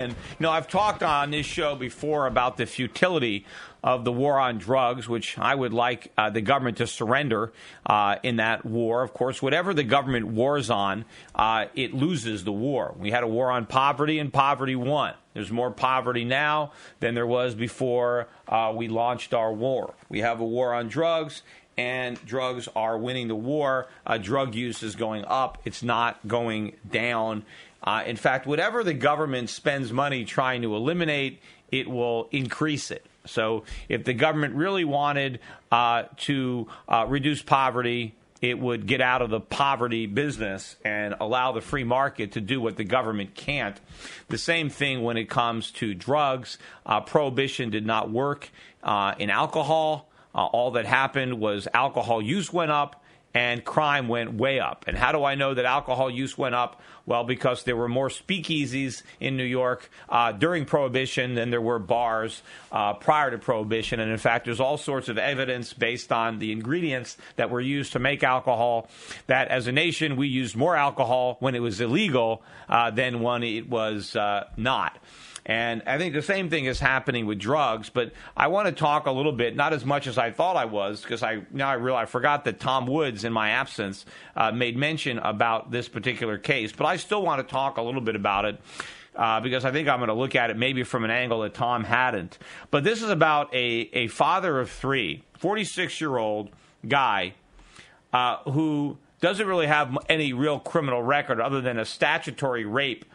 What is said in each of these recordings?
And, I've talked on this show before about the futility of the war on drugs, which I would like the government to surrender in that war. Of course, whatever the government wars on, it loses the war. We had a war on poverty, and poverty won. There's more poverty now than there was before we launched our war. We have a war on drugs, and drugs are winning the war. Drug use is going up. It's not going down. In fact, whatever the government spends money trying to eliminate, it will increase it. So if the government really wanted to reduce poverty, it would get out of the poverty business and allow the free market to do what the government can't. The same thing when it comes to drugs. Prohibition did not work in alcohol. All that happened was alcohol use went up and crime went way up. And how do I know that alcohol use went up? Well, because there were more speakeasies in New York during Prohibition than there were bars prior to Prohibition. And in fact, there's all sorts of evidence based on the ingredients that were used to make alcohol that as a nation, we used more alcohol when it was illegal than when it was not. And I think the same thing is happening with drugs, but I want to talk a little bit, not as much as I thought I was, because I realize I forgot that Tom Woods, in my absence, made mention about this particular case. But I still want to talk a little bit about it because I think I'm going to look at it maybe from an angle that Tom hadn't. But this is about a father of three, 46-year-old guy who doesn't really have any real criminal record other than a statutory rape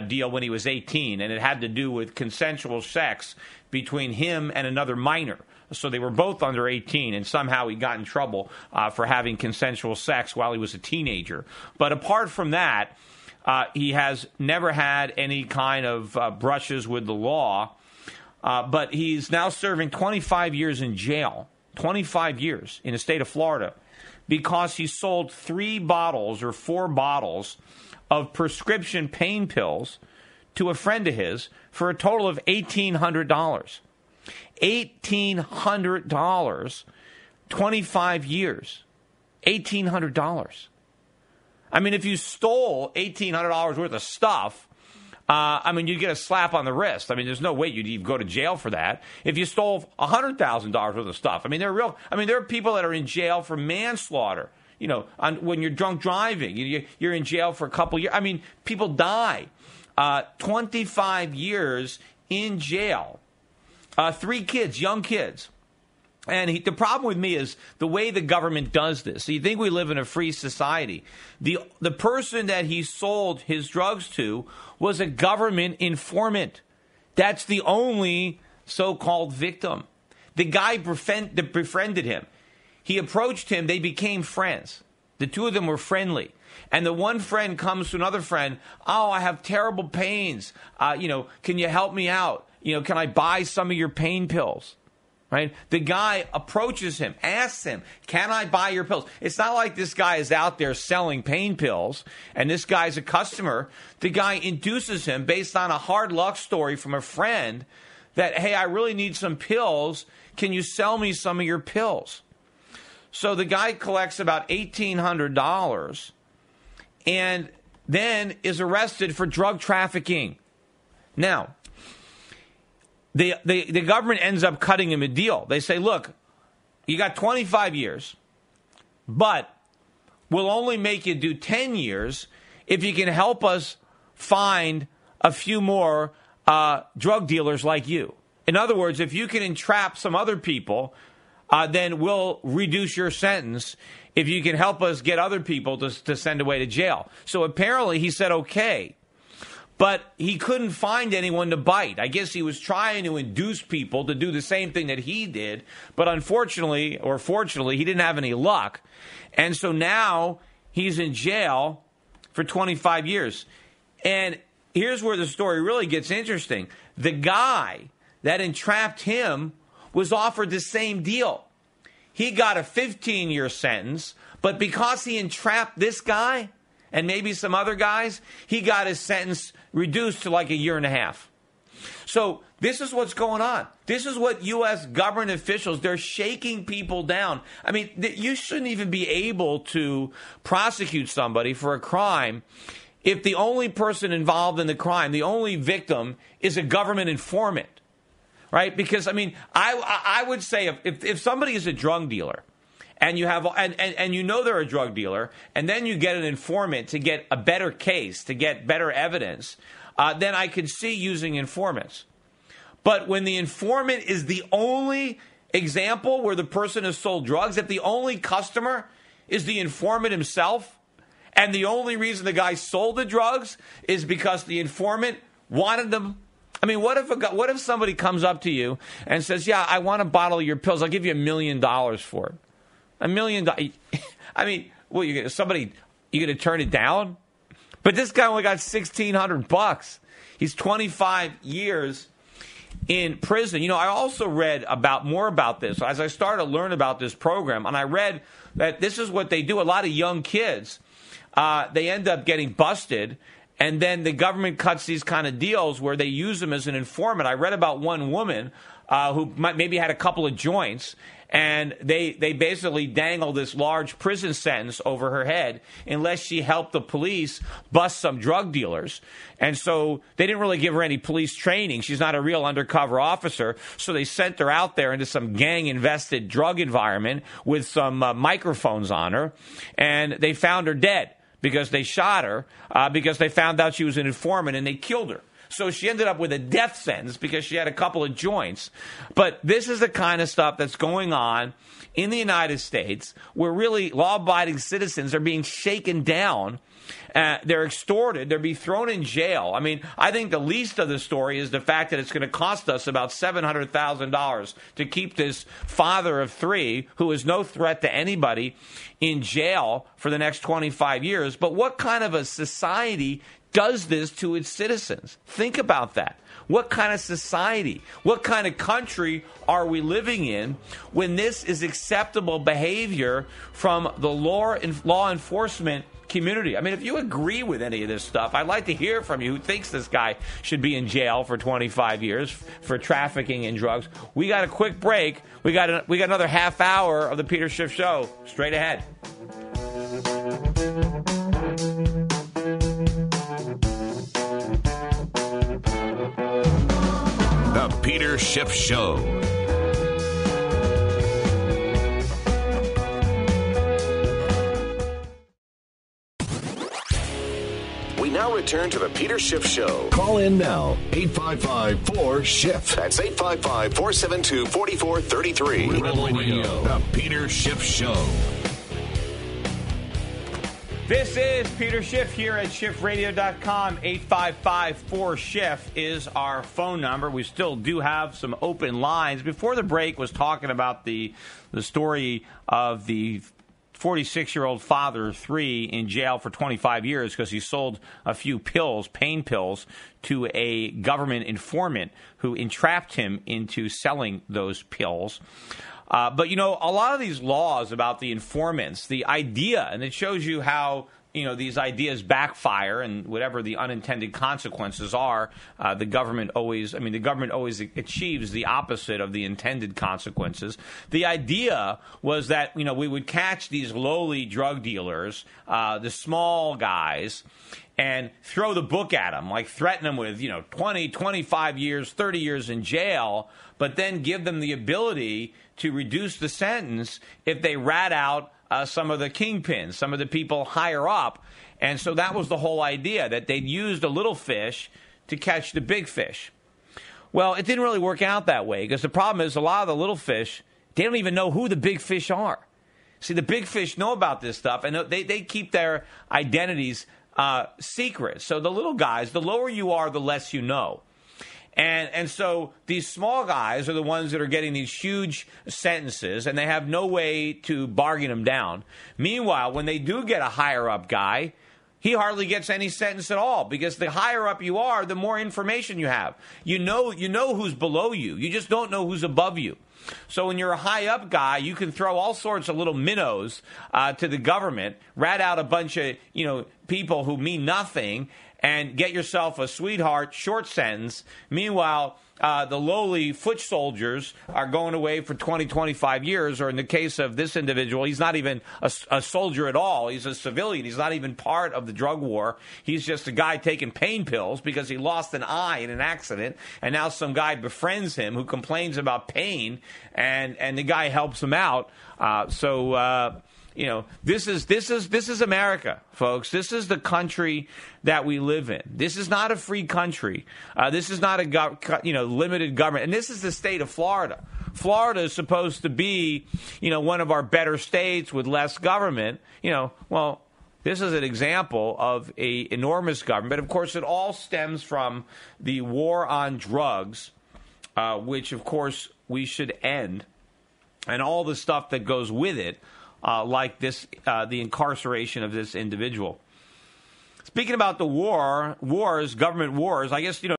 deal when he was 18, and it had to do with consensual sex between him and another minor. So they were both under 18, and somehow he got in trouble for having consensual sex while he was a teenager. But apart from that, he has never had any kind of brushes with the law, but he's now serving 25 years in jail, 25 years in the state of Florida, because he sold 3 bottles or 4 bottles of prescription pain pills to a friend of his for a total of $1,800. $1,800, 25 years. $1,800. I mean, if you stole $1,800 worth of stuff, you get a slap on the wrist. I mean, there's no way you'd even go to jail for that. If you stole $100,000 worth of stuff, there are people that are in jail for manslaughter. When you're drunk driving, you're in jail for a couple years. People die. 25 years in jail. 3 kids, young kids. And the problem with me is the way the government does this. So you think we live in a free society. The person that he sold his drugs to was a government informant. That's the only so-called victim. The guy that befriended him. He approached him. They became friends. The two of them were friendly. And the one friend comes to another friend. Oh, I have terrible pains. Can you help me out? Can I buy some of your pain pills? Right? The guy approaches him, asks him, can I buy your pills? It's not like this guy is out there selling pain pills and this guy's a customer. The guy induces him based on a hard luck story from a friend that, hey, I really need some pills. Can you sell me some of your pills? So the guy collects about $1,800 and then is arrested for drug trafficking. Now, the government ends up cutting him a deal. They say, look, you got 25 years, but we'll only make you do 10 years if you can help us find a few more drug dealers like you. In other words, if you can entrap some other people, then we'll reduce your sentence if you can help us get other people to send away to jail. So apparently he said okay, but he couldn't find anyone to bite. I guess he was trying to induce people to do the same thing that he did, but unfortunately, or fortunately, he didn't have any luck. And so now he's in jail for 25 years. And here's where the story really gets interesting. The guy that entrapped him was offered the same deal. He got a 15-year sentence, but because he entrapped this guy and maybe some other guys, he got his sentence reduced to like a year and a half. So this is what's going on. This is what U.S. government officials, they're shaking people down. You shouldn't even be able to prosecute somebody for a crime if the only person involved in the crime, the only victim, is a government informant, right? Because, I mean, I would say if somebody is a drug dealer and you have and you know they're a drug dealer, and then you get an informant to get a better case, to get better evidence, then I could see using informants. But when the informant is the only example where the person has sold drugs, if the only customer is the informant himself, and the only reason the guy sold the drugs is because the informant wanted them. I mean, what if somebody comes up to you and says, "Yeah, I want a bottle of your pills. I'll give you $1 million for it." $1 million. I mean, well, you going to turn it down? But this guy only got $1,600. He's 25 years in prison. You know, I also read more about this as I started to learn about this program, and I read that this is what they do. A lot of young kids, they end up getting busted, and then the government cuts these kind of deals where they use them as an informant. I read about one woman who maybe had a couple of joints, and they basically dangle this large prison sentence over her head unless she helped the police bust some drug dealers. And so they didn't really give her any police training. She's not a real undercover officer. So they sent her out there into some gang-invested drug environment with some microphones on her. And they found her dead because they shot her because they found out she was an informant, and they killed her. So she ended up with a death sentence because she had a couple of joints. But this is the kind of stuff that's going on in the United States where really law-abiding citizens are being shaken down. They're extorted. They're being thrown in jail. I mean, I think the least of the story is the fact that it's going to cost us about $700,000 to keep this father of three, who is no threat to anybody, in jail for the next 25 years. But what kind of a society does this to its citizens? Think about that. What kind of society, what kind of country are we living in when this is acceptable behavior from the law enforcement community? I mean, if you agree with any of this stuff, I'd like to hear from you. Who thinks this guy should be in jail for 25 years for trafficking in drugs? We got a quick break. We got another half hour of the Peter Schiff Show straight ahead. The Peter Schiff Show. We now return to the Peter Schiff Show. Call in now, 855-4-SCHIFF. That's 855-472-4433. Rebel Radio. The Peter Schiff Show. This is Peter Schiff here at SchiffRadio.com. 855-4-SCHIFF is our phone number. We still do have some open lines. Before the break, was talking about the story of the 46-year-old father of three in jail for 25 years because he sold a few pills, pain pills, to a government informant who entrapped him into selling those pills. But, you know, a lot of these laws about the informants, the idea, and it shows you how, you know, these ideas backfire and whatever the unintended consequences are, the government always achieves the opposite of the intended consequences. The idea was that, you know, we would catch these lowly drug dealers, the small guys, and throw the book at them, like threaten them with, 20, 25 years, 30 years in jail, but then give them the ability to reduce the sentence if they rat out some of the kingpins, some of the people higher up. And so that was the whole idea, that they'd used a little fish to catch the big fish. Well, it didn't really work out that way, because the problem is a lot of the little fish, they don't even know who the big fish are. See, the big fish know about this stuff, and they keep their identities secret. So the little guys, the lower you are, the less you know. And so these small guys are the ones that are getting these huge sentences, and they have no way to bargain them down. Meanwhile, when they do get a higher-up guy, he hardly gets any sentence at all, because the higher up you are, the more information you have. You know who's below you. You just don't know who's above you. So when you're a high-up guy, you can throw all sorts of little minnows to the government, rat out a bunch of people who mean nothing, and get yourself a sweetheart short sentence. Meanwhile, the lowly foot soldiers are going away for 20, 25 years, or in the case of this individual, he's not even a soldier at all. He's a civilian. He's not even part of the drug war. He's just a guy taking pain pills because he lost an eye in an accident, and now some guy befriends him who complains about pain, and the guy helps him out. This is America, folks. This is the country that we live in. This is not a free country. This is not a limited government. And this is the state of Florida. Florida is supposed to be, one of our better states with less government. This is an example of an enormous government. But of course, it all stems from the war on drugs, which of course we should end, and all the stuff that goes with it. Like this, the incarceration of this individual. Speaking about the government wars, I guess,